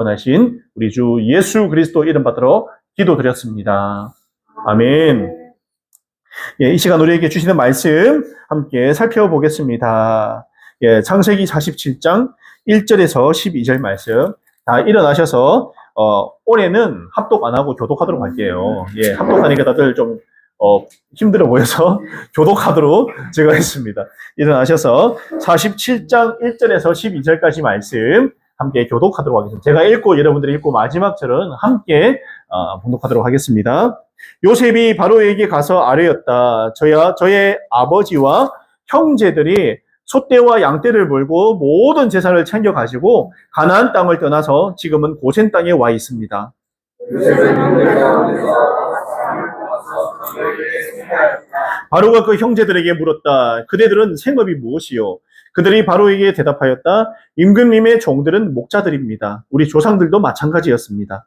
구원하신 우리 주 예수 그리스도 이름 받들어 기도드렸습니다. 아멘. 이 시간 우리에게 주시는 말씀 함께 살펴보겠습니다. 창세기 47장 1절에서 12절 말씀. 다 일어나셔서 올해는 합독 안 하고 교독하도록 할게요. 합독하니까 다들 좀 힘들어 보여서 교독하도록 제가 했습니다. 일어나셔서 47장 1절에서 12절까지 말씀 함께 교독하도록 하겠습니다. 제가 읽고 여러분들이 읽고 마지막 절은 함께 봉독하도록 하겠습니다. 요셉이 바로에게 가서 아뢰었다. 저의 아버지와 형제들이 소떼와 양떼를 몰고 모든 재산을 챙겨 가지고 가나안 땅을 떠나서 지금은 고센 땅에 와 있습니다. 바로가 그 형제들에게 물었다. 그대들은 생업이 무엇이요? 그들이 바로에게 대답하였다. 임금님의 종들은 목자들입니다. 우리 조상들도 마찬가지였습니다.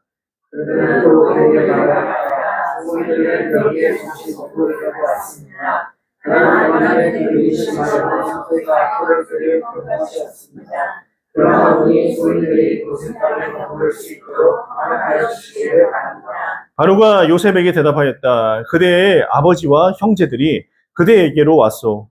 바로가 요셉에게 대답하였다. 그대의 아버지와 형제들이 그대에게로 왔소.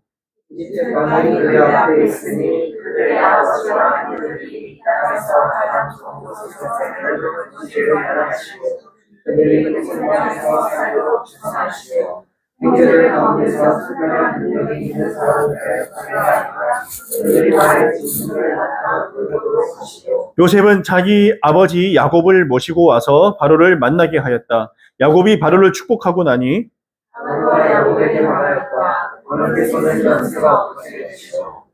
요셉은 자기 아버지 야곱을 모시고 와서 바로를 만나게 하였다. 야곱이 바로를 축복하고 나니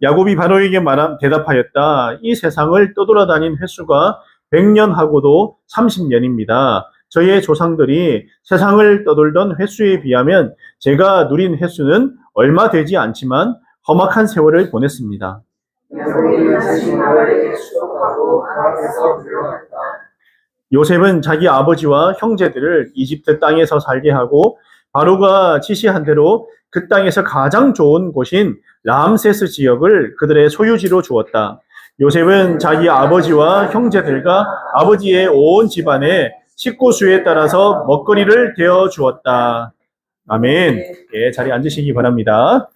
야곱이 바로에게 대답하였다. 이 세상을 떠돌아다닌 횟수가 100년하고도 30년입니다. 저의 조상들이 세상을 떠돌던 횟수에 비하면 제가 누린 횟수는 얼마 되지 않지만 험악한 세월을 보냈습니다. 요셉은 자기 아버지와 형제들을 이집트 땅에서 살게 하고 바로가 지시한 대로 그 땅에서 가장 좋은 곳인 람세스 지역을 그들의 소유지로 주었다. 요셉은 자기 아버지와 형제들과 아버지의 온 집안에 식구수에 따라서 먹거리를 대어 주었다. 아멘. 자리에 앉으시기 바랍니다.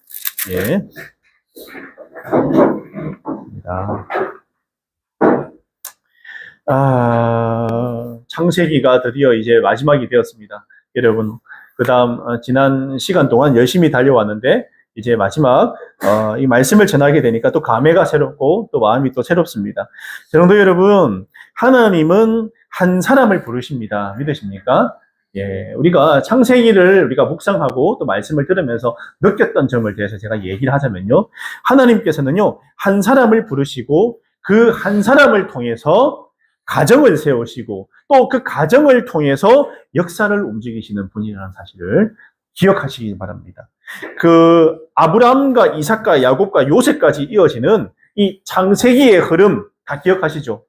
창세기가 드디어 이제 마지막이 되었습니다. 여러분, 그 다음 지난 시간 동안 열심히 달려왔는데 이제 마지막 이 말씀을 전하게 되니까 또 감회가 새롭고 또 마음이 또 새롭습니다. 성도 여러분, 하나님은 한 사람을 부르십니다. 믿으십니까? 우리가 창세기를 우리가 묵상하고 또 말씀을 들으면서 느꼈던 점을 대해서 제가 얘기를 하자면요. 하나님께서는요, 한 사람을 부르시고 그 한 사람을 통해서 가정을 세우시고 또 그 가정을 통해서 역사를 움직이시는 분이라는 사실을 기억하시기 바랍니다. 그 아브라함과 이삭과 야곱과 요셉까지 이어지는 이 창세기의 흐름 다 기억하시죠?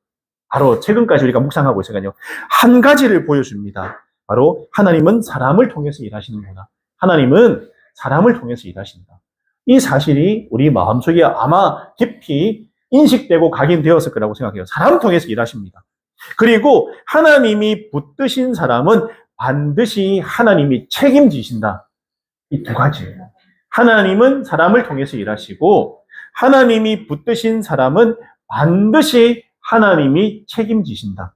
바로 최근까지 우리가 묵상하고 있으니까요. 한 가지를 보여줍니다. 바로 하나님은 사람을 통해서 일하시는구나. 하나님은 사람을 통해서 일하신다. 이 사실이 우리 마음속에 아마 깊이 인식되고 각인되었을 거라고 생각해요. 사람을 통해서 일하십니다. 그리고 하나님이 붙드신 사람은 반드시 하나님이 책임지신다. 이 두 가지예요. 하나님은 사람을 통해서 일하시고 하나님이 붙드신 사람은 반드시 하나님이 책임지신다.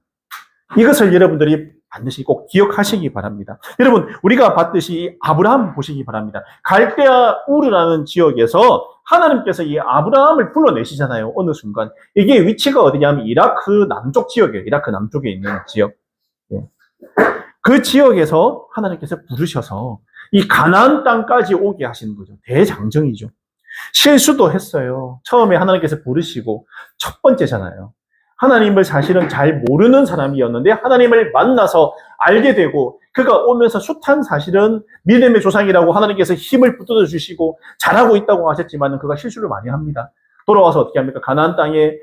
이것을 여러분들이 반드시 꼭 기억하시기 바랍니다. 여러분, 우리가 봤듯이 아브라함 보시기 바랍니다. 갈대아 우르라는 지역에서 하나님께서 이 아브라함을 불러내시잖아요. 어느 순간. 이게 위치가 어디냐면 이라크 남쪽 지역이에요. 이라크 남쪽에 있는 지역. 그 지역에서 하나님께서 부르셔서 이 가나안 땅까지 오게 하시는 거죠. 대장정이죠. 실수도 했어요. 처음에 하나님께서 부르시고 첫 번째잖아요. 하나님을 사실은 잘 모르는 사람이었는데 하나님을 만나서 알게 되고 그가 오면서 숱한 사실은 믿음의 조상이라고 하나님께서 힘을 붙들어 주시고 잘하고 있다고 하셨지만 그가 실수를 많이 합니다. 돌아와서 어떻게 합니까? 가나안 땅에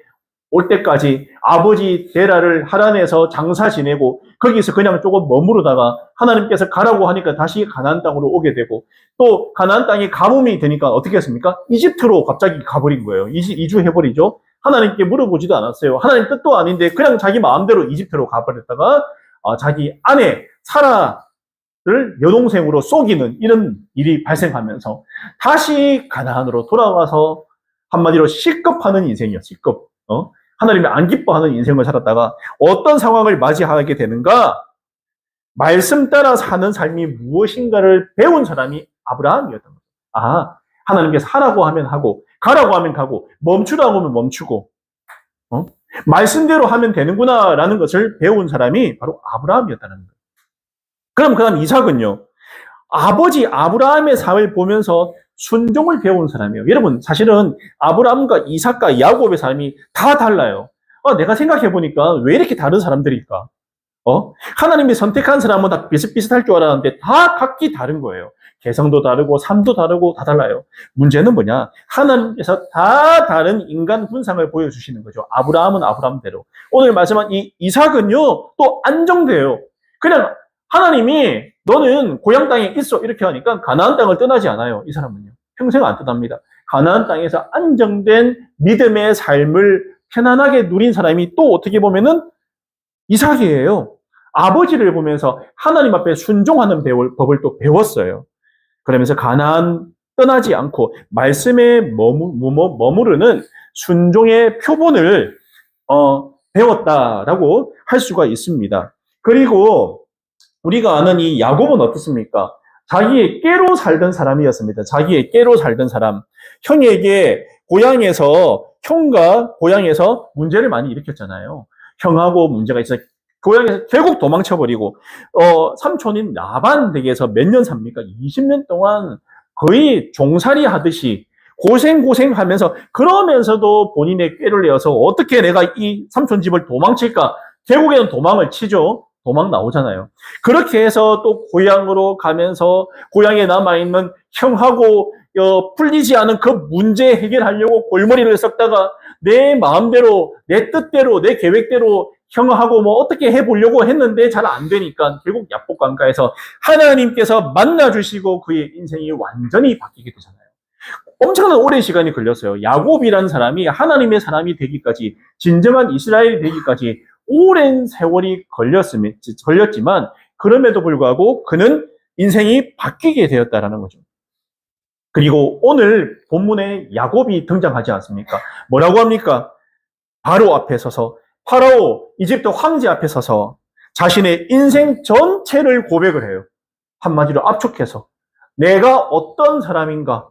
올 때까지 아버지 데라를 하란에서 장사 지내고 거기서 그냥 조금 머무르다가 하나님께서 가라고 하니까 다시 가나안 땅으로 오게 되고 또 가나안 땅이 가뭄이 되니까 어떻게 했습니까? 이집트로 갑자기 가버린 거예요. 이주해버리죠. 하나님께 물어보지도 않았어요. 하나님 뜻도 아닌데 그냥 자기 마음대로 이집트로 가버렸다가 자기 아내 사라를 여동생으로 속이는 이런 일이 발생하면서 다시 가나안으로 돌아와서 한마디로 C급하는 인생이요. C급. 하나님이 안 기뻐하는 인생을 살았다가 어떤 상황을 맞이하게 되는가? 말씀 따라 사는 삶이 무엇인가를 배운 사람이 아브라함이었던 거죠. 하나님께서 하라고 하면 하고 가라고 하면 가고 멈추라고 하면 멈추고 말씀대로 하면 되는구나라는 것을 배운 사람이 바로 아브라함이었다는 거예요. 그럼 그 다음 이삭은요. 아버지 아브라함의 삶을 보면서 순종을 배운 사람이에요. 여러분 사실은 아브라함과 이삭과 야곱의 삶이 다 달라요. 내가 생각해 보니까 왜 이렇게 다른 사람들일까? 하나님이 선택한 사람은 다 비슷비슷할 줄 알았는데 다 각기 다른 거예요. 개성도 다르고 삶도 다르고 다 달라요. 문제는 뭐냐? 하나님께서 다 다른 인간 군상을 보여주시는 거죠. 아브라함은 아브라함대로. 오늘 말씀한 이 이삭은요 또 안정돼요. 그냥 하나님이 너는 고향 땅에 있어 이렇게 하니까 가나안 땅을 떠나지 않아요. 이 사람은요. 평생 안 떠납니다. 가나안 땅에서 안정된 믿음의 삶을 편안하게 누린 사람이 또 어떻게 보면은 이삭이에요. 아버지를 보면서 하나님 앞에 순종하는 법을 또 배웠어요. 그러면서 가나안 떠나지 않고 말씀에 머무르는 순종의 표본을 배웠다라고 할 수가 있습니다. 그리고 우리가 아는 이 야곱은 어떻습니까? 자기의 꾀로 살던 사람이었습니다. 자기의 꾀로 살던 사람. 형과 고향에서 문제를 많이 일으켰잖아요. 형하고 문제가 있어서 고향에서 결국 도망쳐버리고 삼촌인 라반 댁에서 몇 년 삽니까? 20년 동안 거의 종살이 하듯이 고생하면서 그러면서도 본인의 꾀를 내어서 어떻게 내가 이 삼촌 집을 도망칠까? 결국에는 도망을 치죠. 도망 나오잖아요. 그렇게 해서 또 고향으로 가면서 고향에 남아있는 형하고 풀리지 않은 그 문제 해결하려고 골머리를 썩다가 내 마음대로, 내 뜻대로, 내 계획대로 형하고 뭐 어떻게 해보려고 했는데 잘 안 되니까 결국 야복강가에서 하나님께서 만나주시고 그의 인생이 완전히 바뀌게 되잖아요. 엄청난 오랜 시간이 걸렸어요. 야곱이라는 사람이 하나님의 사람이 되기까지, 진정한 이스라엘이 되기까지 오랜 세월이 걸렸지만 그럼에도 불구하고 그는 인생이 바뀌게 되었다라는 거죠. 그리고 오늘 본문에 야곱이 등장하지 않습니까? 뭐라고 합니까? 바로 앞에 서서 파라오 이집트 황제 앞에 서서 자신의 인생 전체를 고백을 해요. 한마디로 압축해서 내가 어떤 사람인가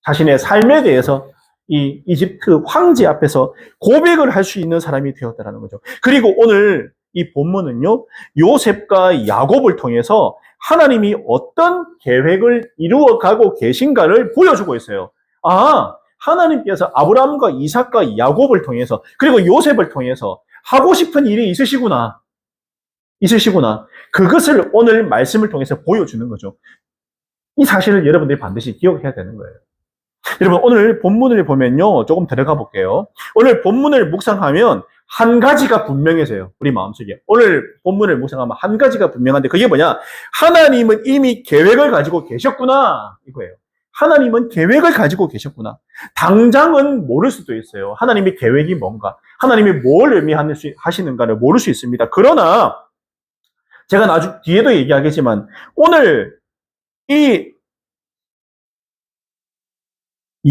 자신의 삶에 대해서 이 이집트 황제 앞에서 고백을 할 수 있는 사람이 되었다는 거죠. 그리고 오늘 이 본문은요, 요셉과 야곱을 통해서 하나님이 어떤 계획을 이루어가고 계신가를 보여주고 있어요. 하나님께서 아브라함과 이삭과 야곱을 통해서 그리고 요셉을 통해서 하고 싶은 일이 있으시구나. 그것을 오늘 말씀을 통해서 보여주는 거죠. 이 사실을 여러분들이 반드시 기억해야 되는 거예요. 여러분 오늘 본문을 보면요 조금 들어가 볼게요. 오늘 본문을 묵상하면 한 가지가 분명해져요. 우리 마음속에. 오늘 본문을 묵상하면 한 가지가 분명한데 그게 뭐냐? 하나님은 이미 계획을 가지고 계셨구나 이거예요. 하나님은 계획을 가지고 계셨구나. 당장은 모를 수도 있어요. 하나님의 계획이 뭔가, 하나님이 뭘 의미하시는가를 모를 수 있습니다. 그러나 제가 나중 뒤에도 얘기하겠지만 오늘 이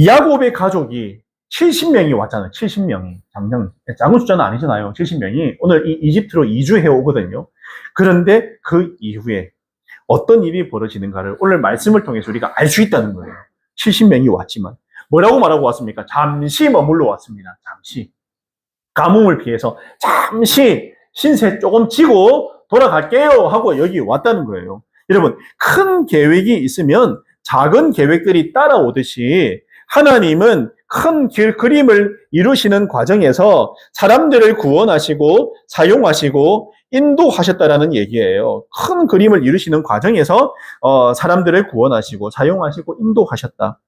야곱의 가족이 70명이 왔잖아요. 70명이. 작은 숫자는 아니잖아요. 70명이. 오늘 이 이집트로 이주해 오거든요. 그런데 그 이후에 어떤 일이 벌어지는가를 오늘 말씀을 통해서 우리가 알 수 있다는 거예요. 70명이 왔지만. 뭐라고 말하고 왔습니까? 잠시 머물러 왔습니다. 잠시. 가뭄을 피해서 잠시 신세 조금 지고 돌아갈게요 하고 여기 왔다는 거예요. 여러분, 큰 계획이 있으면 작은 계획들이 따라오듯이 하나님은 큰 그림을 이루시는 과정에서 사람들을 구원하시고 사용하시고 인도하셨다라는 얘기예요. 큰 그림을 이루시는 과정에서 사람들을 구원하시고 사용하시고 인도하셨다.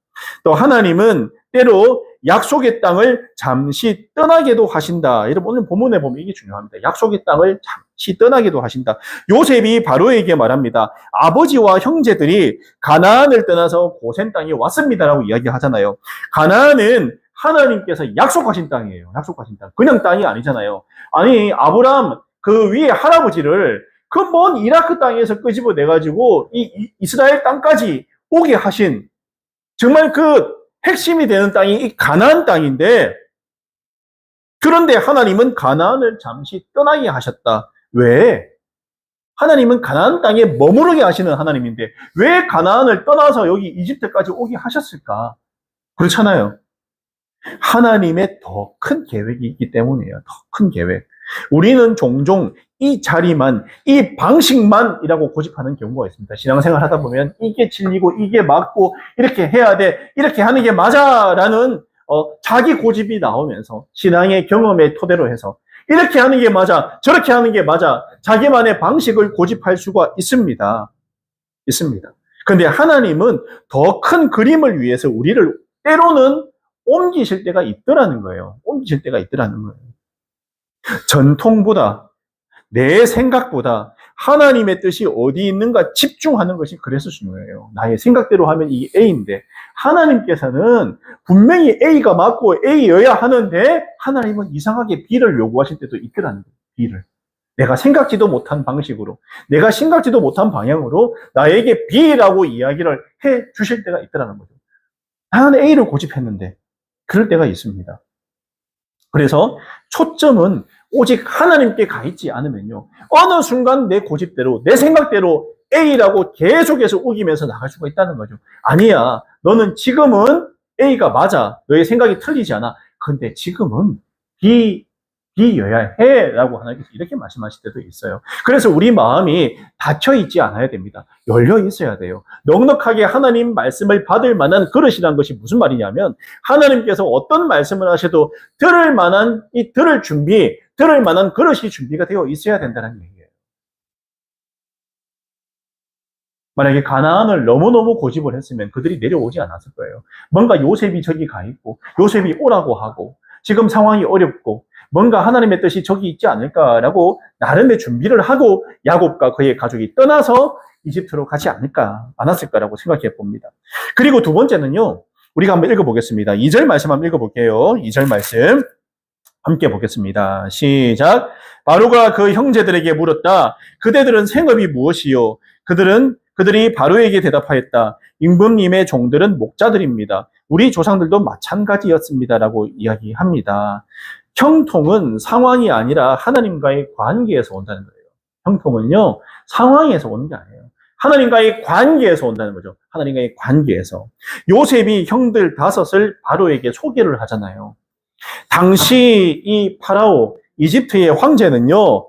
또 하나님은 때로 약속의 땅을 잠시 떠나게도 하신다. 여러분 오늘 본문에 보면 이게 중요합니다. 약속의 땅을 잠시 떠나게도 하신다. 요셉이 바로에게 말합니다. 아버지와 형제들이 가나안을 떠나서 고센 땅에 왔습니다라고 이야기하잖아요. 가나안은 하나님께서 약속하신 땅이에요. 약속하신 땅. 그냥 땅이 아니잖아요. 아니, 아브라함 그 위에 할아버지를 그 먼 이라크 땅에서 끄집어내가지고 이 이스라엘 땅까지 오게 하신 정말 그 핵심이 되는 땅이 이 가나안 땅인데, 그런데 하나님은 가나안을 잠시 떠나게 하셨다. 왜? 하나님은 가나안 땅에 머무르게 하시는 하나님인데 왜 가나안을 떠나서 여기 이집트까지 오게 하셨을까? 그렇잖아요. 하나님의 더 큰 계획이 있기 때문이에요. 더 큰 계획. 우리는 종종 이 자리만, 이 방식만이라고 고집하는 경우가 있습니다. 신앙생활 하다 보면 이게 진리고 이게 맞고 이렇게 해야 돼, 이렇게 하는 게 맞아라는 자기 고집이 나오면서 신앙의 경험에 토대로 해서 이렇게 하는 게 맞아, 저렇게 하는 게 맞아, 자기만의 방식을 고집할 수가 있습니다. 있습니다. 그런데 하나님은 더 큰 그림을 위해서 우리를 때로는 옮기실 때가 있더라는 거예요. 옮기실 때가 있더라는 거예요. 전통보다, 내 생각보다 하나님의 뜻이 어디 있는가 집중하는 것이 그래서 중요해요. 나의 생각대로 하면 이게 A인데 하나님께서는 분명히 A가 맞고 A여야 하는데 하나님은 이상하게 B를 요구하실 때도 있더라는 거예요. B를. 내가 생각지도 못한 방식으로, 내가 생각지도 못한 방향으로 나에게 B라고 이야기를 해 주실 때가 있더라는 거죠. 나는 A를 고집했는데 그럴 때가 있습니다. 그래서 초점은 오직 하나님께 가 있지 않으면요, 어느 순간 내 고집대로, 내 생각대로 A라고 계속해서 우기면서 나갈 수가 있다는 거죠. 아니야, 너는 지금은 A가 맞아. 너의 생각이 틀리지 않아. 근데 지금은 B여야 해 라고 하나님께서 이렇게 말씀하실 때도 있어요. 그래서 우리 마음이 닫혀 있지 않아야 됩니다. 열려 있어야 돼요. 넉넉하게 하나님 말씀을 받을 만한 그릇이라는 것이 무슨 말이냐면, 하나님께서 어떤 말씀을 하셔도 들을 만한 들을 만한 그릇이 준비가 되어 있어야 된다는 얘기예요. 만약에 가나안을 너무너무 고집을 했으면 그들이 내려오지 않았을 거예요. 뭔가 요셉이 저기 가 있고 요셉이 오라고 하고 지금 상황이 어렵고 뭔가 하나님의 뜻이 저기 있지 않을까라고 나름의 준비를 하고 야곱과 그의 가족이 떠나서 이집트로 가지 않았을까라고 생각해 봅니다. 그리고 두 번째는요, 우리가 한번 읽어보겠습니다. 2절 말씀 한번 읽어볼게요. 2절 말씀 함께 보겠습니다. 시작. 바로가 그 형제들에게 물었다. 그대들은 생업이 무엇이요? 그들이 바로에게 대답하였다. 임금님의 종들은 목자들입니다. 우리 조상들도 마찬가지였습니다라고 이야기합니다. 형통은 상황이 아니라 하나님과의 관계에서 온다는 거예요. 형통은요, 상황에서 오는 게 아니에요. 하나님과의 관계에서 온다는 거죠. 하나님과의 관계에서. 요셉이 형들 5을 바로에게 소개를 하잖아요. 당시 이 파라오, 이집트의 황제는요,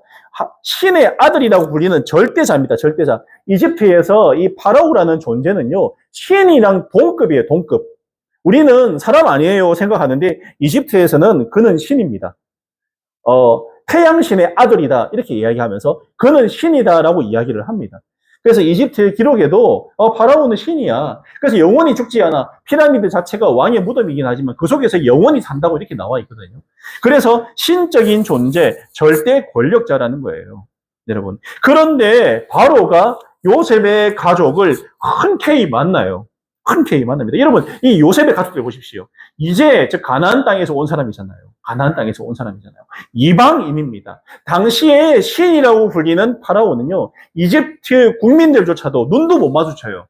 신의 아들이라고 불리는 절대자입니다. 절대자. 이집트에서 이 파라오라는 존재는요, 신이랑 동급이에요. 동급. 우리는 사람 아니에요 생각하는데 이집트에서는 그는 신입니다. 태양신의 아들이다 이렇게 이야기하면서 그는 신이다라고 이야기를 합니다. 그래서 이집트 기록에도 파라오는 신이야. 그래서 영원히 죽지 않아. 피라미드 자체가 왕의 무덤이긴 하지만 그 속에서 영원히 산다고 이렇게 나와 있거든요. 그래서 신적인 존재, 절대 권력자라는 거예요. 여러분. 그런데 바로가 요셉의 가족을 흔쾌히 만나요. 흔쾌히 만납니다. 여러분, 이 요셉의 가족들 보십시오. 이제 가나안 땅에서 온 사람이잖아요. 가나안 땅에서 온 사람이잖아요. 이방인입니다. 당시에 신이라고 불리는 파라오는요, 이집트 국민들조차도 눈도 못 마주쳐요.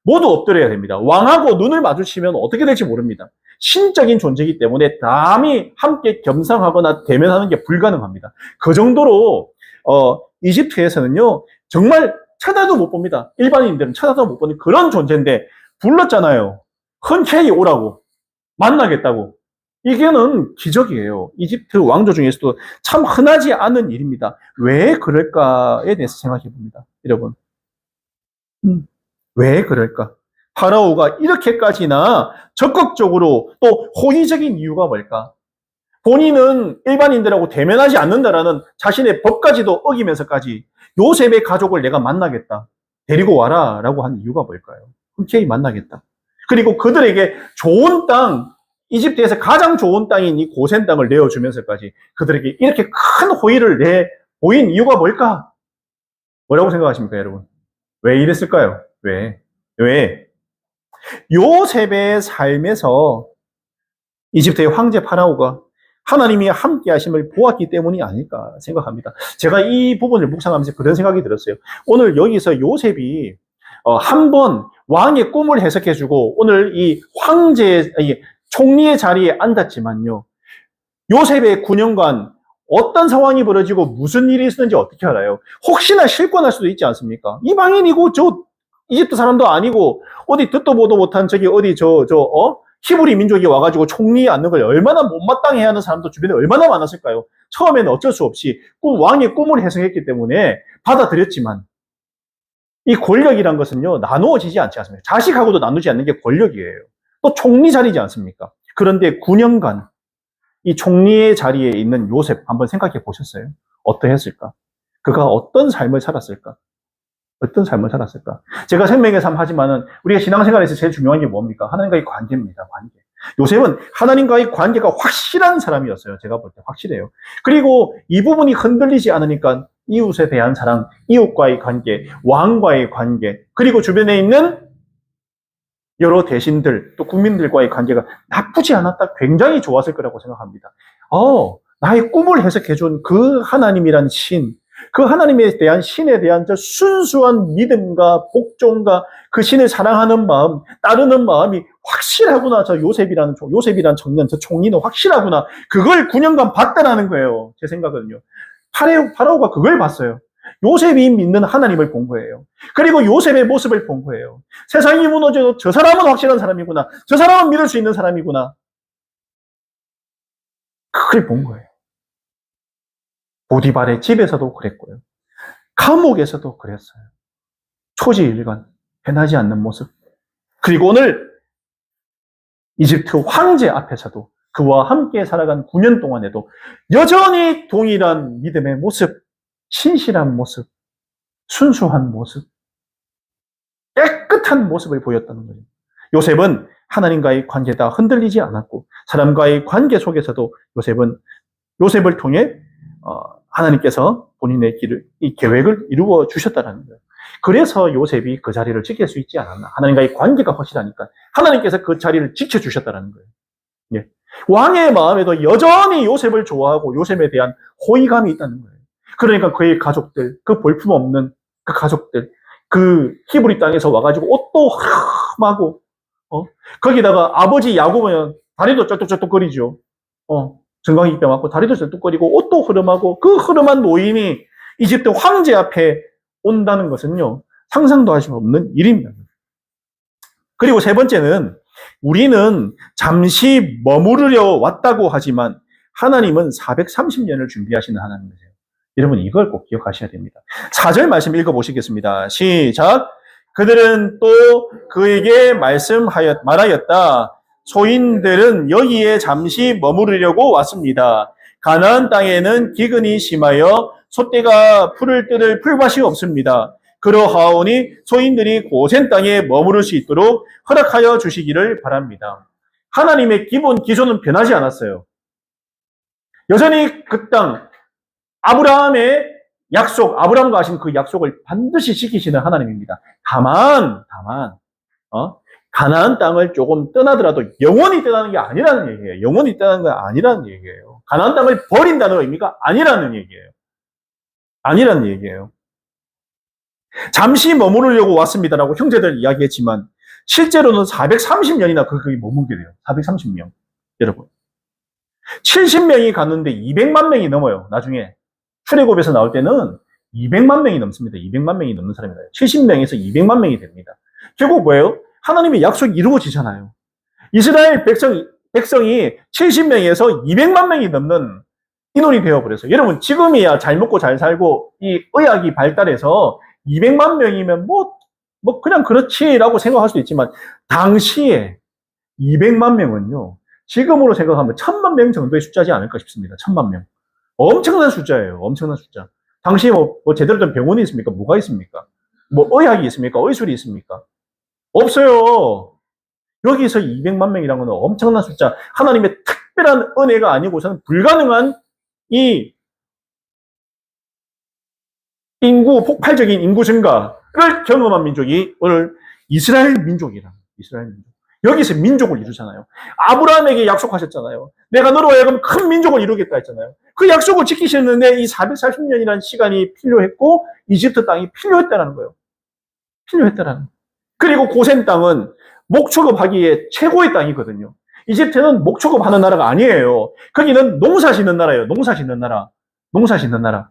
모두 엎드려야 됩니다. 왕하고 눈을 마주치면 어떻게 될지 모릅니다. 신적인 존재이기 때문에 남이 함께 겸상하거나 대면하는 게 불가능합니다. 그 정도로 이집트에서는요, 정말 쳐다도 못 봅니다. 일반인들은 쳐다도 못 보는 그런 존재인데 불렀잖아요. 흔쾌히 오라고. 만나겠다고. 이게는 기적이에요. 이집트 왕조 중에서도 참 흔하지 않은 일입니다. 왜 그럴까에 대해서 생각해 봅니다. 여러분. 왜 그럴까? 파라오가 이렇게까지나 적극적으로 또 호의적인 이유가 뭘까? 본인은 일반인들하고 대면하지 않는다라는 자신의 법까지도 어기면서까지 요셉의 가족을 내가 만나겠다. 데리고 와라 라고 한 이유가 뭘까요? 흔쾌히 만나겠다. 그리고 그들에게 좋은 땅, 이집트에서 가장 좋은 땅인 이 고센 땅을 내어주면서까지 그들에게 이렇게 큰 호의를 보인 이유가 뭘까? 뭐라고 생각하십니까, 여러분? 왜 이랬을까요? 왜? 요셉의 삶에서 이집트의 황제 파라오가 하나님이 함께 하심을 보았기 때문이 아닐까 생각합니다. 제가 이 부분을 묵상하면서 그런 생각이 들었어요. 오늘 여기서 요셉이 한 번 왕의 꿈을 해석해주고 오늘 이 황제, 이 총리의 자리에 앉았지만요. 요셉의 9년간 어떤 상황이 벌어지고 무슨 일이 있었는지 어떻게 알아요? 혹시나 실권할 수도 있지 않습니까? 이방인이고 저 이집트 사람도 아니고 어디 듣도 보도 못한 저기 어디 히브리 민족이 와가지고 총리에 앉는 걸 얼마나 못마땅해 하는 사람도 주변에 얼마나 많았을까요? 처음에는 어쩔 수 없이 왕의 꿈을 해석했기 때문에 받아들였지만 이 권력이란 것은요 나누어지지 않지 않습니까? 자식하고도 나누지 않는 게 권력이에요. 또 총리 자리지 않습니까? 그런데 9년간 이 총리의 자리에 있는 요셉 한번 생각해 보셨어요? 어떠했을까? 그가 어떤 삶을 살았을까? 어떤 삶을 살았을까? 제가 생명의 삶 하지만은 우리가 신앙생활에서 제일 중요한 게 뭡니까? 하나님과의 관계입니다. 관계. 요셉은 하나님과의 관계가 확실한 사람이었어요. 제가 볼 때 확실해요. 그리고 이 부분이 흔들리지 않으니까 이웃에 대한 사랑, 이웃과의 관계, 왕과의 관계, 그리고 주변에 있는 여러 대신들, 또 국민들과의 관계가 나쁘지 않았다. 굉장히 좋았을 거라고 생각합니다. 나의 꿈을 해석해준 그 하나님이란 신, 그 하나님에 대한 신에 대한 저 순수한 믿음과 복종과 그 신을 사랑하는 마음, 따르는 마음이 확실하구나. 저 요셉이라는 청년, 저 총리는 확실하구나. 그걸 9년간 봤다라는 거예요. 제 생각은요. 파라오가 그걸 봤어요. 요셉이 믿는 하나님을 본 거예요. 그리고 요셉의 모습을 본 거예요. 세상이 무너져도 저 사람은 확실한 사람이구나. 저 사람은 믿을 수 있는 사람이구나. 그걸 본 거예요. 보디발의 집에서도 그랬고요. 감옥에서도 그랬어요. 초지일관, 변하지 않는 모습. 그리고 오늘 이집트 황제 앞에서도 그와 함께 살아간 9년 동안에도 여전히 동일한 믿음의 모습, 신실한 모습, 순수한 모습, 깨끗한 모습을 보였다는 거예요. 요셉은 하나님과의 관계가 흔들리지 않았고 사람과의 관계 속에서도 요셉을 통해 하나님께서 본인의 이 계획을 이루어 주셨다는 거예요. 그래서 요셉이 그 자리를 지킬 수 있지 않았나. 하나님과의 관계가 확실하니까 하나님께서 그 자리를 지켜주셨다는 거예요. 예. 왕의 마음에도 여전히 요셉을 좋아하고 요셉에 대한 호의감이 있다는 거예요. 그러니까 그의 가족들, 그 볼품없는 그 가족들, 그 히브리 땅에서 와가지고 옷도 흠하고, 거기다가 아버지 야곱은 다리도 쩔뚝쩔뚝거리죠. 정강이병 맞고 다리도 쩔뚝거리고 옷도 흐름하고 그 흐름한 노인이 이집트 황제 앞에 온다는 것은요, 상상도 할 수 없는 일입니다. 그리고 세 번째는 우리는 잠시 머무르려 왔다고 하지만 하나님은 430년을 준비하시는 하나님이세요. 여러분 이걸 꼭 기억하셔야 됩니다. 4절 말씀 읽어보시겠습니다. 시작. 그들은 또 그에게 말하였다. 소인들은 여기에 잠시 머무르려고 왔습니다. 가나안 땅에는 기근이 심하여 소떼가 풀을 뜯을 풀밭이 없습니다. 그러하오니 소인들이 고센 땅에 머무를 수 있도록 허락하여 주시기를 바랍니다. 하나님의 기본 기조는 변하지 않았어요. 여전히 그 땅, 아브라함의 약속, 아브라함과 하신 그 약속을 반드시 지키시는 하나님입니다. 다만, 가나안 땅을 조금 떠나더라도 영원히 떠나는 게 아니라는 얘기예요. 영원히 떠나는 게 아니라는 얘기예요. 가나안 땅을 버린다는 의미가 아니라는 얘기예요. 아니라는 얘기예요. 잠시 머무르려고 왔습니다라고 형제들 이야기했지만 실제로는 430년이나 거기 머물게 돼요. 430년. 여러분. 70명이 갔는데 200만 명이 넘어요. 나중에. 출애굽에서 나올 때는 200만 명이 넘습니다. 200만 명이 넘는 사람이에요. 70명에서 200만 명이 됩니다. 결국 뭐예요? 하나님의 약속이 이루어지잖아요. 이스라엘 백성이 70명에서 200만 명이 넘는 인원이 되어버렸어요. 여러분, 지금이야 잘 먹고 잘 살고 이 의학이 발달해서 200만 명이면 그냥 그렇지라고 생각할 수도 있지만 당시에 200만 명은요, 지금으로 생각하면 1000만 명 정도의 숫자지 않을까 싶습니다. 1000만 명. 엄청난 숫자예요. 엄청난 숫자. 당시에 제대로 된 병원이 있습니까? 뭐가 있습니까? 의학이 있습니까? 의술이 있습니까? 없어요. 여기서 200만 명이라는 건 엄청난 숫자. 하나님의 특별한 은혜가 아니고서는 불가능한 이 폭발적인 인구 증가를 경험한 민족이 오늘 이스라엘 민족이라. 이스라엘 민족. 여기서 민족을 이루잖아요. 아브라함에게 약속하셨잖아요. 내가 너로 하여금 큰 민족을 이루겠다 했잖아요. 그 약속을 지키셨는데 이 440년이라는 시간이 필요했고 이집트 땅이 필요했다는 거예요. 필요했다라는 거예요. 그리고 고센 땅은 목축업하기에 최고의 땅이거든요. 이집트는 목축업하는 나라가 아니에요. 거기는 농사 짓는 나라예요. 농사 짓는 나라. 농사 짓는 나라.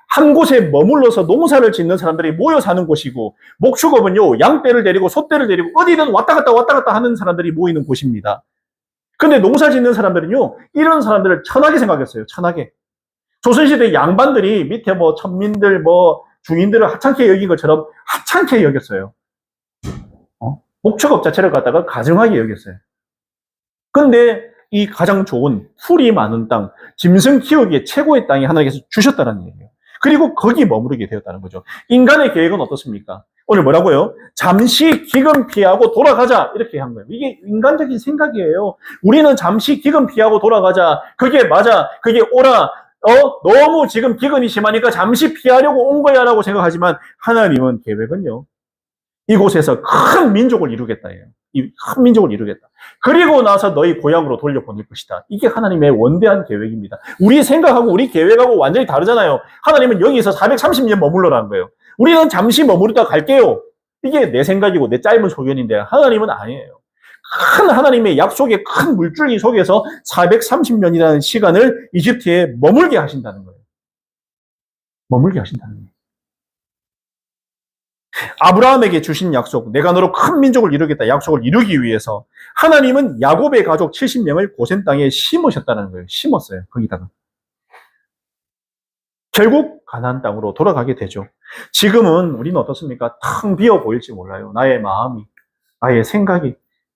한 곳에 머물러서 농사를 짓는 사람들이 모여 사는 곳이고 목축업은요 양떼를 데리고 소떼를 데리고 어디든 왔다 갔다 하는 사람들이 모이는 곳입니다. 근데 농사 짓는 사람들은요 이런 사람들을 천하게 생각했어요. 천하게. 조선시대 양반들이 밑에 뭐 천민들 뭐 중인들을 하찮게 여긴 것처럼 하찮게 여겼어요. 목축업 자체를 갖다가 가증하게 여겼어요. 근데 이 가장 좋은 풀이 많은 땅, 짐승 키우기에 최고의 땅이 하나님께서 주셨다는 얘기예요. 그리고 거기 머무르게 되었다는 거죠. 인간의 계획은 어떻습니까? 오늘 뭐라고요? 잠시 기근 피하고 돌아가자 이렇게 한 거예요. 이게 인간적인 생각이에요. 우리는 잠시 기근 피하고 돌아가자. 그게 맞아. 그게 옳아. 너무 지금 기근이 심하니까 잠시 피하려고 온 거야 라고 생각하지만 하나님은 계획은요. 이곳에서 큰 민족을 이루겠다예요. 이 큰 민족을 이루겠다. 그리고 나서 너희 고향으로 돌려보낼 것이다. 이게 하나님의 원대한 계획입니다. 우리 생각하고 우리 계획하고 완전히 다르잖아요. 하나님은 여기서 430년 머물러라는 거예요. 우리는 잠시 머무르다 갈게요. 이게 내 생각이고 내 짧은 소견인데 하나님은 아니에요. 큰 하나님의 약속의 큰 물줄기 속에서 430년이라는 시간을 이집트에 머물게 하신다는 거예요. 머물게 하신다는 거예요. 아브라함에게 주신 약속, 내가 너로 큰 민족을 이루겠다 약속을 이루기 위해서 하나님은 야곱의 가족 70명을 고센 땅에 심으셨다는 거예요. 심었어요. 거기다가. 결국 가나안 땅으로 돌아가게 되죠. 지금은 우리는 어떻습니까? 텅 비어 보일지 몰라요. 나의 마음이, 나의 생각이.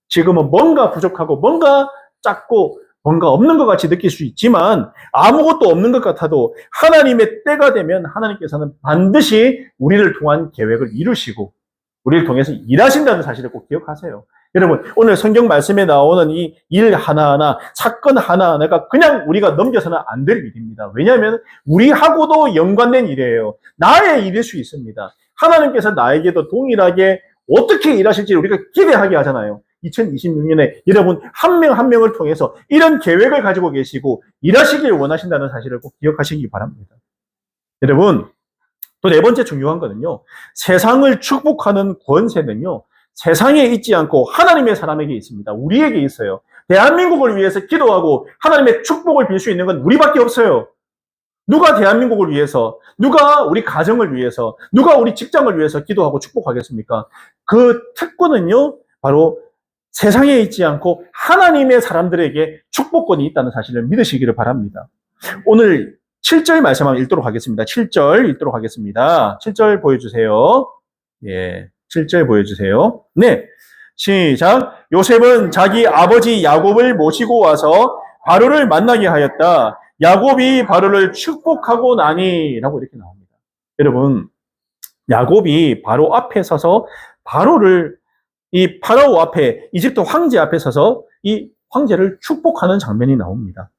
지금은 뭔가 부족하고 뭔가 작고 뭔가 없는 것 같이 느낄 수 있지만 아무것도 없는 것 같아도 하나님의 때가 되면 하나님께서는 반드시 우리를 통한 계획을 이루시고 우리를 통해서 일하신다는 사실을 꼭 기억하세요. 여러분, 오늘 성경 말씀에 나오는 이 일 하나하나, 사건 하나하나가 그냥 우리가 넘겨서는 안 될 일입니다. 왜냐하면 우리하고도 연관된 일이에요. 나의 일일 수 있습니다. 하나님께서 나에게도 동일하게 어떻게 일하실지 우리가 기대하게 하잖아요. 2026년에 여러분 한 명 한 명을 통해서 이런 계획을 가지고 계시고 일하시길 원하신다는 사실을 꼭 기억하시기 바랍니다. 여러분, 또 네 번째 중요한 거는요. 세상을 축복하는 권세는요. 세상에 있지 않고 하나님의 사람에게 있습니다. 우리에게 있어요. 대한민국을 위해서 기도하고 하나님의 축복을 빌 수 있는 건 우리밖에 없어요. 누가 대한민국을 위해서, 누가 우리 가정을 위해서, 누가 우리 직장을 위해서 기도하고 축복하겠습니까? 그 특권은요. 바로 세상에 있지 않고 하나님의 사람들에게 축복권이 있다는 사실을 믿으시기를 바랍니다. 오늘 7절 말씀 한번 읽도록 하겠습니다. 7절 읽도록 하겠습니다. 7절 보여주세요. 예, 7절 보여주세요. 네, 시작. 요셉은 자기 아버지 야곱을 모시고 와서 바로를 만나게 하였다. 야곱이 바로를 축복하고 나니 라고 이렇게 나옵니다. 여러분, 야곱이 바로 앞에 서서 바로를 이 파라오 앞에 이집트 황제 앞에 서서 이 황제를 축복하는 장면이 나옵니다.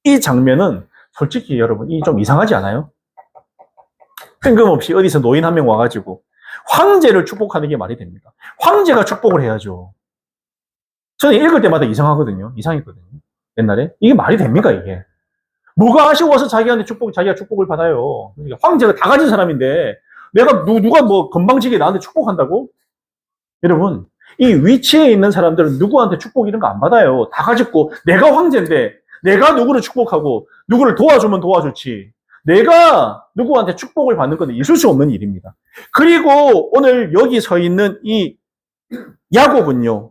이 장면은 솔직히 여러분 이 좀 이상하지 않아요? 뜬금없이 어디서 노인 한 명 와가지고 황제를 축복하는 게 말이 됩니까? 황제가 축복을 해야죠. 저는 읽을 때마다 이상하거든요. 이상했거든요. 옛날에 이게 말이 됩니까 이게? 뭐가 아쉬워서 자기가 축복을 받아요. 그러니까 황제가 다 가진 사람인데 내가 누가 뭐 건방지게 나한테 축복한다고? 여러분, 이 위치에 있는 사람들은 누구한테 축복 이런 거 안 받아요. 다 가졌고, 내가 황제인데, 내가 누구를 축복하고, 누구를 도와주면 도와줬지. 내가 누구한테 축복을 받는 건 있을 수 없는 일입니다. 그리고 오늘 여기 서 있는 이 야곱은요,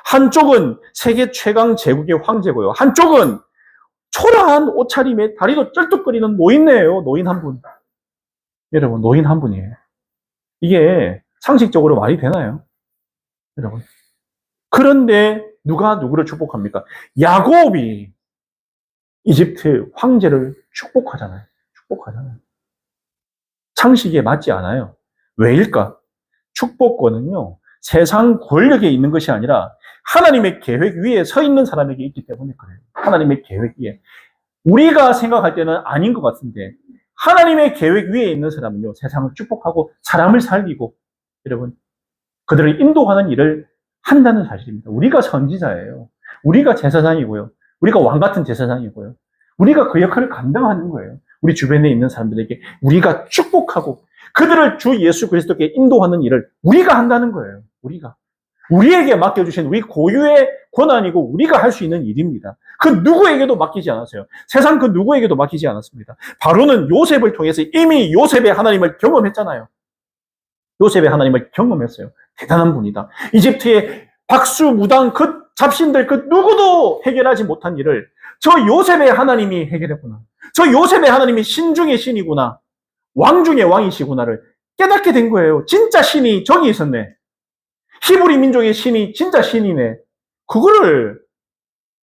한쪽은 세계 최강 제국의 황제고요. 한쪽은 초라한 옷차림에 다리도 쩔뚝거리는 노인네예요. 노인 한 분. 여러분, 노인 한 분이에요. 이게 상식적으로 말이 되나요? 여러분. 그런데 누가 누구를 축복합니까? 야곱이 이집트 황제를 축복하잖아요. 상식에 맞지 않아요. 왜일까? 축복권은요, 세상 권력에 있는 것이 아니라 하나님의 계획 위에 서 있는 사람에게 있기 때문에 그래요. 하나님의 계획 위에. 우리가 생각할 때는 아닌 것 같은데, 하나님의 계획 위에 있는 사람은요, 세상을 축복하고 사람을 살리고, 여러분, 그들을 인도하는 일을 한다는 사실입니다. 우리가 선지자예요. 우리가 제사장이고요. 우리가 왕 같은 제사장이고요. 우리가 그 역할을 감당하는 거예요. 우리 주변에 있는 사람들에게 우리가 축복하고 그들을 주 예수 그리스도께 인도하는 일을 우리가 한다는 거예요. 우리에게 맡겨주신 우리 고유의 권한이고 우리가 할 수 있는 일입니다. 그 누구에게도 맡기지 않았어요. 세상 그 누구에게도 맡기지 않았습니다. 바로는 요셉을 통해서 이미 요셉의 하나님을 경험했잖아요. 요셉의 하나님을 경험했어요. 대단한 분이다. 이집트의 박수무당 그 잡신들 그 누구도 해결하지 못한 일을 저 요셉의 하나님이 해결했구나. 저 요셉의 하나님이 신 중의 신이구나. 왕 중의 왕이시구나를 깨닫게 된 거예요. 진짜 신이 저기 있었네. 히브리 민족의 신이 진짜 신이네. 그거를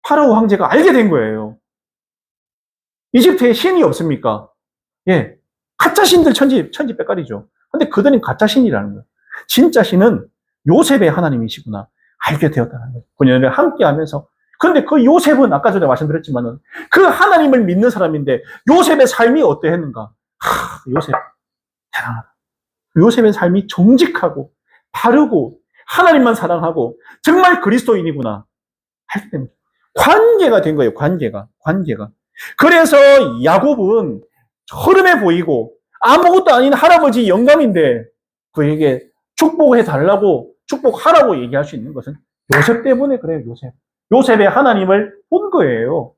파라오 황제가 알게 된 거예요. 이집트에 신이 없습니까? 예. 가짜 신들 천지백깔이죠. 근데 그들은 가짜 신이라는 거예요. 진짜 신은 요셉의 하나님이시구나. 알게 되었다는 거예요. 9년을 함께 하면서. 근데 그 요셉은 아까 전에 말씀드렸지만은 그 하나님을 믿는 사람인데 요셉의 삶이 어떠했는가? 요셉. 대단하다. 요셉의 삶이 정직하고 바르고 하나님만 사랑하고 정말 그리스도인이구나 할 때는 관계가 된 거예요. 관계가. 그래서 야곱은 흐름해 보이고 아무것도 아닌 할아버지 영감인데 그에게 축복해달라고 축복하라고 얘기할 수 있는 것은 요셉 때문에 그래요. 요셉의 하나님을 본 거예요.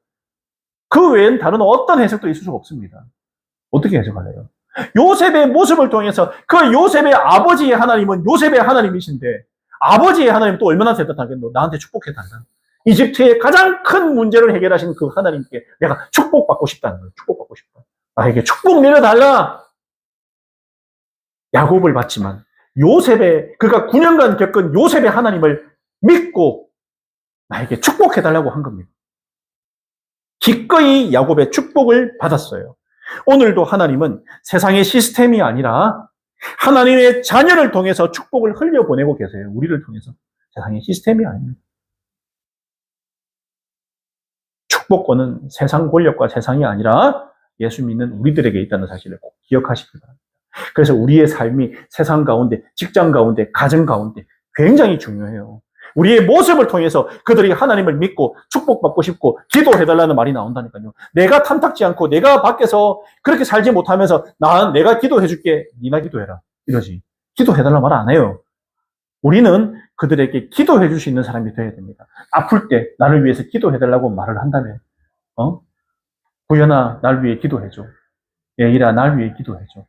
그 외엔 다른 어떤 해석도 있을 수가 없습니다. 어떻게 해석할래요? 요셉의 모습을 통해서 그 요셉의 아버지의 하나님은 요셉의 하나님이신데 아버지의 하나님 또 얼마나 대단하겠노? 나한테 축복해달라. 이집트의 가장 큰 문제를 해결하신 그 하나님께 내가 축복받고 싶다는 거예요. 축복받고 싶다. 나에게 축복 내려달라. 야곱을 받지만 그가 9년간 겪은 요셉의 하나님을 믿고 나에게 축복해달라고 한 겁니다. 기꺼이 야곱의 축복을 받았어요. 오늘도 하나님은 세상의 시스템이 아니라 하나님의 자녀를 통해서 축복을 흘려보내고 계세요. 우리를 통해서. 세상의 시스템이 아닙니다. 축복권은 세상 권력과 세상이 아니라 예수 믿는 우리들에게 있다는 사실을 꼭 기억하시기 바랍니다. 그래서 우리의 삶이 세상 가운데, 직장 가운데, 가정 가운데 굉장히 중요해요. 우리의 모습을 통해서 그들이 하나님을 믿고 축복받고 싶고 기도해달라는 말이 나온다니까요. 내가 탐탁지 않고 내가 밖에서 그렇게 살지 못하면서 내가 기도해줄게. 니나 기도해라. 이러지. 기도해달라는 말 안 해요. 우리는 그들에게 기도해줄 수 있는 사람이 되어야 됩니다. 아플 때 나를 위해서 기도해달라고 말을 한다면 구연아 날 위해 기도해줘. 예일아 날 위해 기도해줘.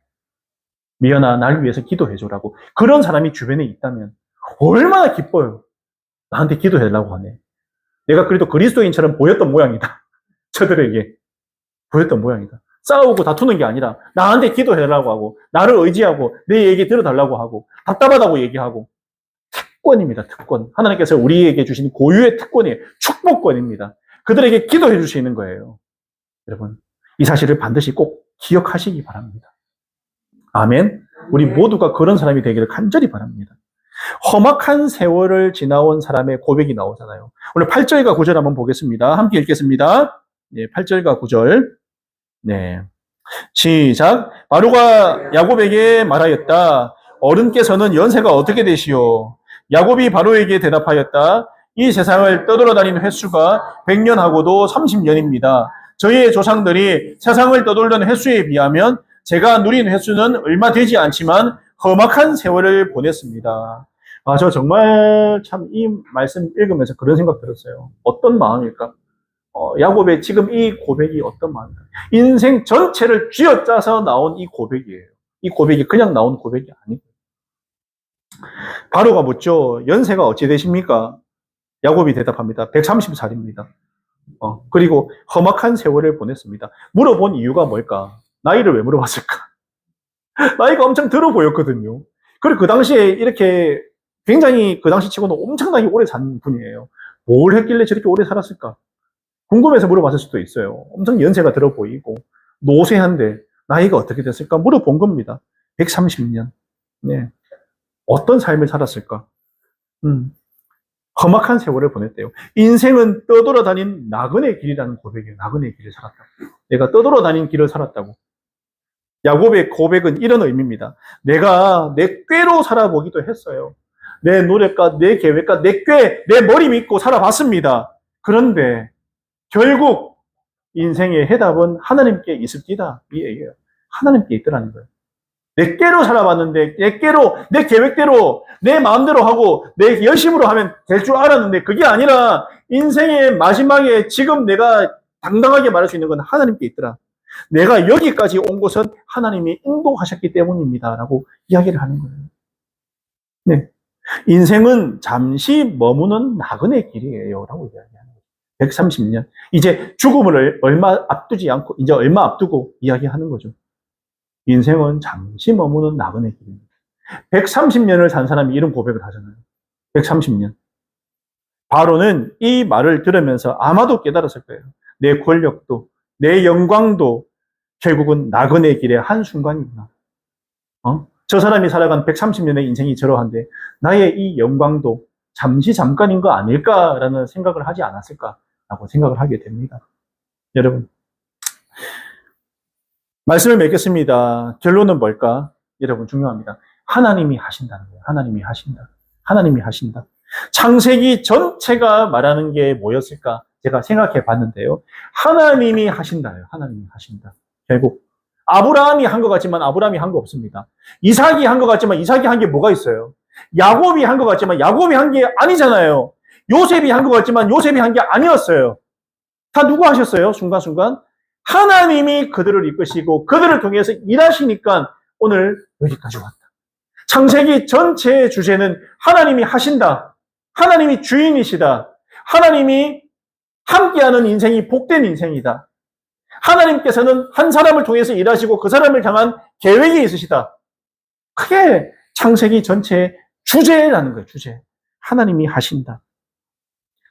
미연아 날 위해서 기도해줘라고 그런 사람이 주변에 있다면 얼마나 기뻐요. 나한테 기도해달라고 하네. 내가 그래도 그리스도인처럼 보였던 모양이다. 저들에게 보였던 모양이다. 싸우고 다투는 게 아니라 나한테 기도해달라고 하고 나를 의지하고 내 얘기 들어달라고 하고 답답하다고 얘기하고 특권입니다. 특권. 하나님께서 우리에게 주신 고유의 특권이에요. 축복권입니다. 그들에게 기도해 주시는 거예요. 여러분 이 사실을 반드시 꼭 기억하시기 바랍니다. 아멘. 우리 모두가 그런 사람이 되기를 간절히 바랍니다. 험악한 세월을 지나온 사람의 고백이 나오잖아요. 오늘 8절과 9절 한번 보겠습니다. 함께 읽겠습니다. 네, 8절과 9절. 네. 시작. 바로가 야곱에게 말하였다. 어른께서는 연세가 어떻게 되시오? 야곱이 바로에게 대답하였다. 이 세상을 떠돌아다닌 횟수가 100년하고도 30년입니다. 저희의 조상들이 세상을 떠돌던 횟수에 비하면 제가 누린 횟수는 얼마 되지 않지만 험악한 세월을 보냈습니다. 저 정말 참 이 말씀 읽으면서 그런 생각 들었어요. 어떤 마음일까? 야곱의 지금 이 고백이 어떤 마음일까? 인생 전체를 쥐어짜서 나온 이 고백이에요. 이 고백이 그냥 나온 고백이 아니고. 바로가 묻죠. 연세가 어찌 되십니까? 야곱이 대답합니다. 130살입니다. 그리고 험악한 세월을 보냈습니다. 물어본 이유가 뭘까? 나이를 왜 물어봤을까? 나이가 엄청 들어 보였거든요. 그리고 그 당시에 이렇게 굉장히 그 당시 치고는 엄청나게 오래 산 분이에요. 뭘 했길래 저렇게 오래 살았을까? 궁금해서 물어봤을 수도 있어요. 엄청 연세가 들어 보이고 노쇠한데 나이가 어떻게 됐을까? 물어본 겁니다. 130년. 네. 어떤 삶을 살았을까? 험악한 세월을 보냈대요. 인생은 떠돌아다닌 나그네 길이라는 고백이에요. 나그네 길을 살았다고. 내가 떠돌아다닌 길을 살았다고. 야곱의 고백은 이런 의미입니다. 내가 내 꾀로 살아보기도 했어요. 내 노력과 내 계획과 내 꾀, 내 머리 믿고 살아봤습니다. 그런데 결국 인생의 해답은 하나님께 있습니다. 이 얘기예요. 하나님께 있더라는 거예요. 내 꾀로 살아봤는데, 내 꾀로, 내 계획대로, 내 마음대로 하고, 내 열심으로 하면 될 줄 알았는데, 그게 아니라, 인생의 마지막에 지금 내가 당당하게 말할 수 있는 건 하나님께 있더라. 내가 여기까지 온 것은 하나님이 인도하셨기 때문입니다. 라고 이야기를 하는 거예요. 네. 인생은 잠시 머무는 나그네 길이에요. 라고 이야기하는 거예요. 130년. 이제 죽음을 얼마 앞두지 않고, 이제 얼마 앞두고 이야기하는 거죠. 인생은 잠시 머무는 나그네 길입니다. 130년을 산 사람이 이런 고백을 하잖아요. 130년. 바로는 이 말을 들으면서 아마도 깨달았을 거예요. 내 권력도, 내 영광도 결국은 나그네 길의 한순간이구나. 저 사람이 살아간 130년의 인생이 저러한데 나의 이 영광도 잠깐인 거 아닐까라는 생각을 하지 않았을까라고 생각을 하게 됩니다. 여러분, 말씀을 맺겠습니다. 결론은 뭘까? 여러분, 중요합니다. 하나님이 하신다는 거예요. 하나님이 하신다. 하나님이 하신다. 창세기 전체가 말하는 게 뭐였을까? 제가 생각해 봤는데요. 하나님이 하신다요. 하나님이 하신다. 결국 아브라함이 한 것 같지만 아브라함이 한 거 없습니다. 이삭이 한 것 같지만 이삭이 한 게 뭐가 있어요? 야곱이 한 것 같지만 야곱이 한 게 아니잖아요. 요셉이 한 것 같지만 요셉이 한 게 아니었어요. 다 누구 하셨어요? 순간순간. 하나님이 그들을 이끄시고 그들을 통해서 일하시니까 오늘 여기까지 왔다. 창세기 전체의 주제는 하나님이 하신다. 하나님이 주인이시다. 하나님이 함께하는 인생이 복된 인생이다. 하나님께서는 한 사람을 통해서 일하시고 그 사람을 향한 계획이 있으시다. 그게 창세기 전체의 주제라는 거예요. 주제. 하나님이 하신다.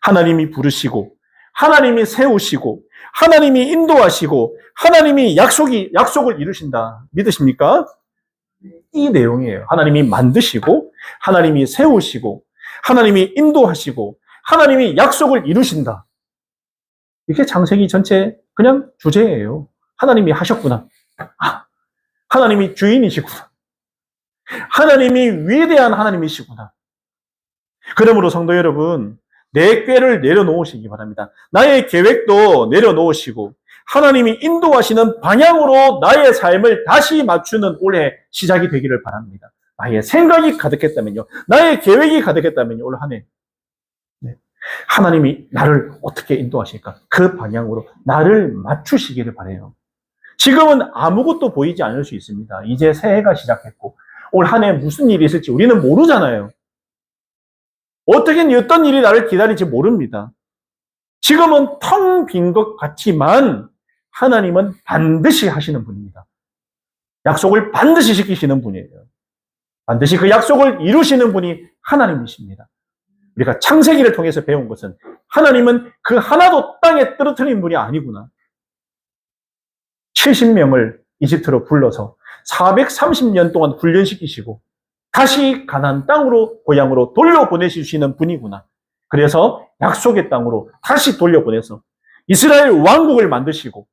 하나님이 부르시고 하나님이 세우시고 하나님이 인도하시고 하나님이 약속을 이루신다. 믿으십니까? 이 내용이에요. 하나님이 만드시고 하나님이 세우시고 하나님이 인도하시고 하나님이 약속을 이루신다. 이게 창세기 전체 그냥 주제예요. 하나님이 하셨구나. 하나님이 주인이시구나. 하나님이 위대한 하나님이시구나. 그러므로 성도 여러분, 내 꾀를 내려놓으시기 바랍니다. 나의 계획도 내려놓으시고 하나님이 인도하시는 방향으로 나의 삶을 다시 맞추는 올해 시작이 되기를 바랍니다. 나의 생각이 가득했다면요. 나의 계획이 가득했다면요. 올 한 해. 네. 하나님이 나를 어떻게 인도하실까? 그 방향으로 나를 맞추시기를 바라요. 지금은 아무것도 보이지 않을 수 있습니다. 이제 새해가 시작했고 올 한 해 무슨 일이 있을지 우리는 모르잖아요. 어떤 일이 나를 기다릴지 모릅니다. 지금은 텅 빈 것 같지만 하나님은 반드시 하시는 분입니다. 약속을 반드시 지키시는 분이에요. 반드시 그 약속을 이루시는 분이 하나님이십니다. 우리가 창세기를 통해서 배운 것은 하나님은 그 하나도 땅에 떨어뜨린 분이 아니구나. 70명을 이집트로 불러서 430년 동안 훈련시키시고 다시 가나안 땅으로 고향으로 돌려보내주시는 분이구나. 그래서 약속의 땅으로 다시 돌려보내서 이스라엘 왕국을 만드시고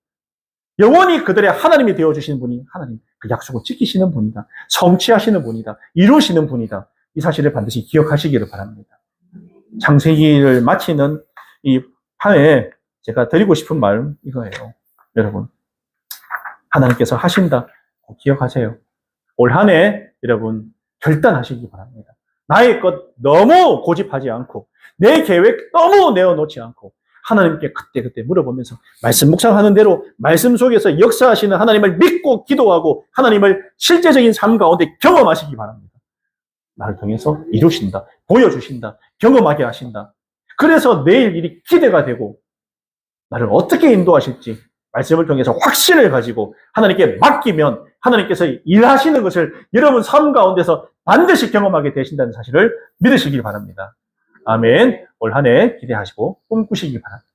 영원히 그들의 하나님이 되어주시는 분이 하나님. 그 약속을 지키시는 분이다. 성취하시는 분이다. 이루시는 분이다. 이 사실을 반드시 기억하시기를 바랍니다. 창세기를 마치는 이 한 해 제가 드리고 싶은 말 이거예요. 여러분, 하나님께서 하신다. 기억하세요. 올 한 해 여러분 결단하시기 바랍니다. 나의 것 너무 고집하지 않고 내 계획 너무 내어놓지 않고 하나님께 그때그때 물어보면서 말씀 묵상하는 대로 말씀 속에서 역사하시는 하나님을 믿고 기도하고 하나님을 실제적인 삶 가운데 경험하시기 바랍니다. 나를 통해서 이루신다, 보여주신다, 경험하게 하신다. 그래서 내일 일이 기대가 되고 나를 어떻게 인도하실지 말씀을 통해서 확신을 가지고 하나님께 맡기면 하나님께서 일하시는 것을 여러분 삶 가운데서 반드시 경험하게 되신다는 사실을 믿으시길 바랍니다. 아멘. 올 한 해 기대하시고 꿈꾸시기 바랍니다.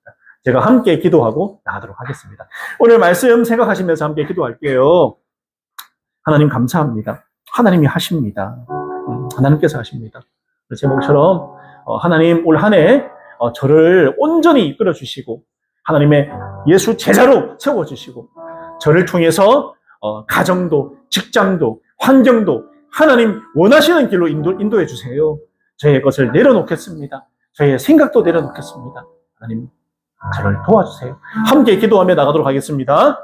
제가 함께 기도하고 나가도록 하겠습니다. 오늘 말씀 생각하시면서 함께 기도할게요. 하나님 감사합니다. 하나님이 하십니다. 하나님께서 하십니다. 제목처럼 하나님 올 한 해 저를 온전히 이끌어 주시고 하나님의 예수 제자로 세워주시고 저를 통해서 가정도 직장도 환경도 하나님 원하시는 길로 인도해 주세요. 저의 것을 내려놓겠습니다. 저의 생각도 내려놓겠습니다. 하나님, 저를 도와주세요. 함께 기도하며 나가도록 하겠습니다.